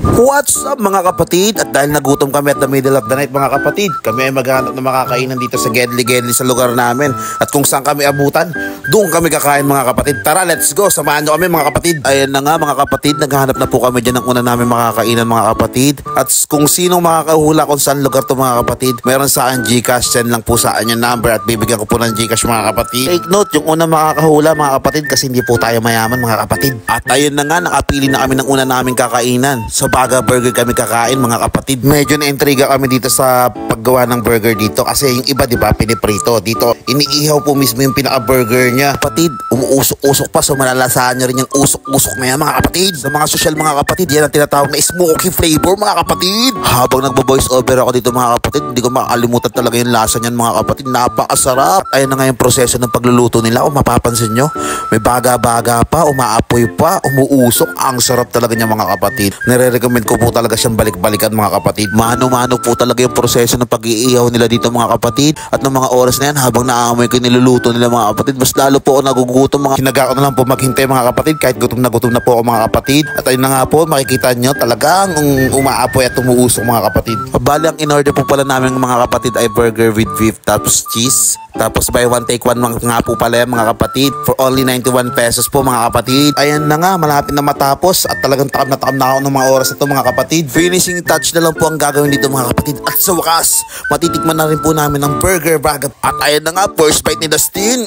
What's up mga kapatid? At dahil nagutom kami at the middle of the night mga kapatid, kami ay maghanap ng makakainan dito sa Gedli sa lugar namin. At kung saan kami abutan, doon kami kakain mga kapatid. Tara, let's go! Samahan nyo kami mga kapatid. Ayan na nga mga kapatid, naghahanap na po kami dyan ng una namin makakainan mga kapatid. At kung sinong makakahula kung saan lugar to mga kapatid, meron sa akin Gcash, send lang po sa akin yung number at bibigyan ko po ng Gcash mga kapatid. Take note, yung una makakahula mga kapatid kasi hindi po tayo mayaman mga kapatid. At ayun na nga, nakapili na kami ng una naming kakainan. Sa Baga Burger kami kakain mga kapatid. Medyo na-intriga kami dito sa paggawa ng burger dito kasi yung iba diba piniprito. Dito iniihaw po mismo yung pinaka-burger niya. Kapatid, umuusok-usok pa, so malalasahan nyo rin yung usok-usok na yan mga kapatid. Sa mga social mga kapatid, yan ang tinatawag na smoky flavor mga kapatid. Habang nagbo-voice over ako dito mga kapatid, hindi ko makakalimutan talaga yung lasa niyan mga kapatid. Napakasarap. Ayun na nga yung proseso ng pagluluto nila. Kung mapapansin nyo, may baga-baga pa, umaapoy pa, umuusok. Ang sarap talaga niya mga kapatid. Nire-recommend ko po talaga siyang balik-balikan mga kapatid. Mano-mano po talaga yung proseso ng pag-iihaw nila dito mga kapatid. At ng mga oras na yan, habang naamoy ko yung niluluto nila mga kapatid, mas lalo po ako nagugutom mga hinaga ko na lang po maghintay mga kapatid kahit gutom na po ako mga kapatid. At ayun na nga po, makikita nyo talagang umaapoy at umuusok mga kapatid. Bali ang in-order po pala namin mga kapatid ay burger with beef tapos cheese. Tapos buy one take one nga po pala yan mga kapatid for only 91 pesos po mga kapatid. Ayan na nga, malapit na matapos at talagang takam na ako ng mga oras na to mga kapatid. Finishing touch na lang po ang gagawin dito mga kapatid. At sa wakas, matitikman na rin po namin ang burger bag. At ayan na nga, first bite ni Dustin.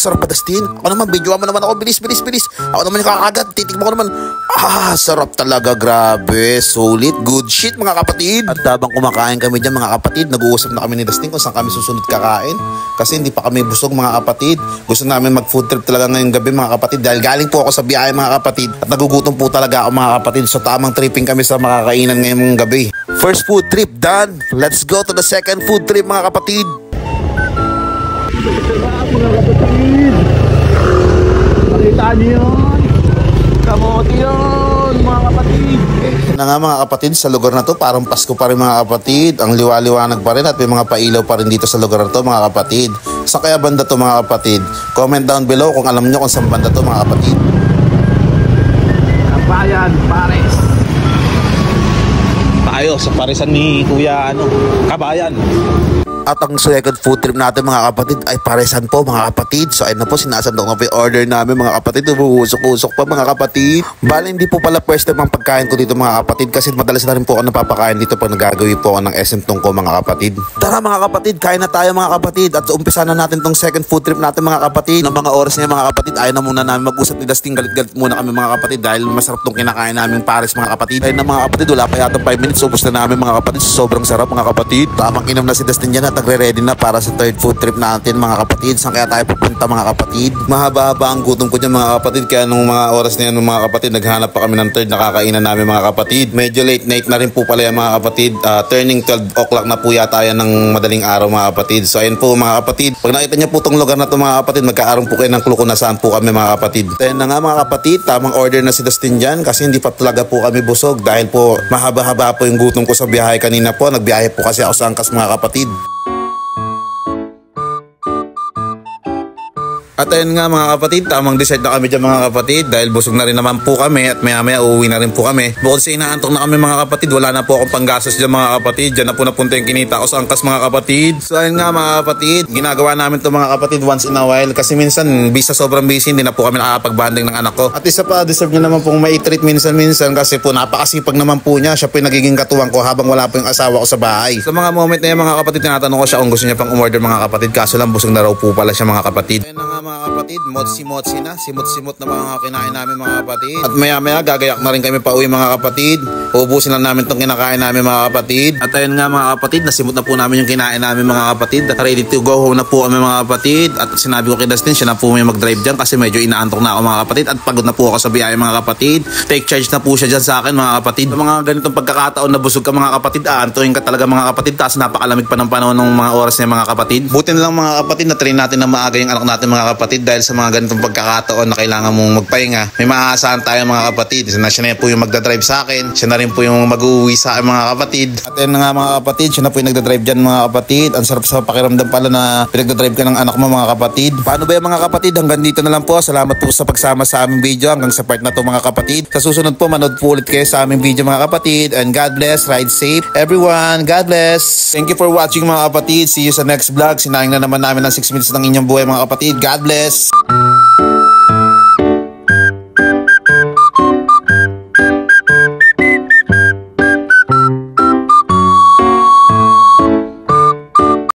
Sarap ba Dustin? Ako naman, videoan mo naman ako, bilis. Ako naman yung kakagat, titikman ko naman. Sarap talaga, grabe, solid, good shit mga kapatid. At habang kumakain kami dyan mga kapatid, nag-uusap na kami ni Dustin kung saan kami susunod kakain. Kasi hindi pa kami busog mga kapatid. Gusto namin mag food trip talaga ngayong gabi mga kapatid dahil galing po ako sa biyahe mga kapatid at nagugutom po talaga ako mga kapatid. So tamang tripping kami sa makakainan ngayong gabi. First food trip done. Let's go to the second food trip mga kapatid. Mga kapatid, nakita niyo yun? Kamote yun mga kapatid. Na nga mga kapatid, sa lugar na to parang Pasko pa rin mga kapatid. Ang liwa-liwanag pa rin at may mga pailaw pa rin dito sa lugar na to mga kapatid. Sa kaya banda to mga kapatid? Comment down below kung alam nyo kung saan banda to mga kapatid. Kabayan, Pares. Tayo sa parisan ni Kuya Kabayan. At ang second food trip natin mga kapatid ay paresan po mga kapatid. So ayun na po, sinasandok na po yung order namin mga kapatid. Umuusok-usok pa mga kapatid. Bali hindi po pala first time ang pagkain ko dito mga kapatid kasi madalas na rin po ako napapakain dito pag nagagawin po ako ng SM Tungko mga kapatid. Tara mga kapatid, kain na tayo mga kapatid. At umpisa na natin tong second food trip natin mga kapatid. Ng mga oras niya mga kapatid, ayaw na muna namin mag-usap ni Dustin. Galit-galit muna kami mga kapatid dahil masarap tong kinakain namin pares mga kapatid. Ayun na mga kapatid, wala pa yata 5 minutes. Ubus na namin mga kapatid. Sobrang sarap mga kapatid. Tamang inom na si Dustin dyan at nagre-ready na para sa third food trip natin mga kapatid. Saan kaya tayo pupunta mga kapatid? Mahaba-haba ang gutom ko dyan mga kapatid. Kaya nung mga oras na yan mga kapatid, naghanap pa kami ng third na kakainan namin mga kapatid. Medyo late night na rin po pala yan mga kapatid. Turning 12 o'clock na po yata yan ng madaling araw mga kapatid. So ayun po mga kapatid. Pag nakita niyo po tong lugar na to mga kapatid, magkaaroon po kayo ng clue kung nasaan po kami mga kapatid. Ayun na nga mga kapatid, tamang order na si Dustin dyan kasi hindi pa talaga po kami busog dahil po mahaba-haba po yung gutom ko sa biyahe kanina po. Nagbiyahe po kasi ako sa Angkas mga kapatid. At ayun nga mga kapatid, tamang decide na kami dyan mga kapatid dahil busog na rin naman po kami at maya uuwi na rin po kami. Bukod sa inaantok na kami mga kapatid, wala na po akong panggastos dyan mga kapatid. Dyan na po napunta yung kinita ko sa Angkas mga kapatid. So ayun nga mga kapatid, ginagawa namin to mga kapatid once in a while kasi minsan sobrang busy, hindi na po kami nakakapag-banding ng anak ko. At isa pa, deserve niya naman pong mai-treat minsan-minsan kasi po napakasipag naman po niya. Siya po yung nagiging katuwang ko habang wala po yung asawa ko sa bahay. Sa mga moment na yan mga kapatid, tinatanong ko siya kung gusto niya pang umorder mga kapatid kaso lang busog na raw po pala siya mga kapatid. Ayun na nga mga kapatid, motsi-motsi na, simot-simot na mga kinain namin mga kapatid. At maya-maya gagayak na rin kami pa uwi mga kapatid. Ubusin lang namin itong kinakain namin mga kapatid. At ayun nga mga kapatid, nasimot na po namin yung kinain namin mga kapatid. At ready to go home na po kami mga kapatid. At sinabi ko kay Dustin, siya na po may mag-drive dyan kasi medyo inaantok na ako mga kapatid. At pagod na po ako sa biyahe mga kapatid. Take charge na po siya dyan sa akin mga kapatid. Sa mga ganitong pagkakataon na busog ka mga kapatid, aantuin ka talaga mga kapatid. Tapos napakalamig pa ng panahon ng mga oras niya mga kapatid. Buti na lang mga kapatid na train natin na maaga yung anak natin mga kapatid dahil sa mga ganitong pagkakataon na kailangan mong magpahinga. May maaasahan tayo mga kapatid. Na siya na po yung magdadrive sa akin. Siya na rin rin po yung mag-uwi sa akin mga kapatid. At yun nga mga kapatid, siya na po yung nagdadrive dyan mga kapatid. Ang sarap sa pakiramdam pala na pinagdadrive ka ng anak mo mga kapatid. Paano ba yung mga kapatid? Hanggang dito na lang po. Salamat po sa pagsama sa aming video hanggang sa part na to mga kapatid. Sa susunod po, manood po ulit kayo sa aming video mga kapatid. And God bless, ride safe everyone. God bless. Thank you for watching mga kapatid. See you sa next vlog. Sinayang na naman namin ng 6 minutes ng inyong buhay mga kapatid. God bless.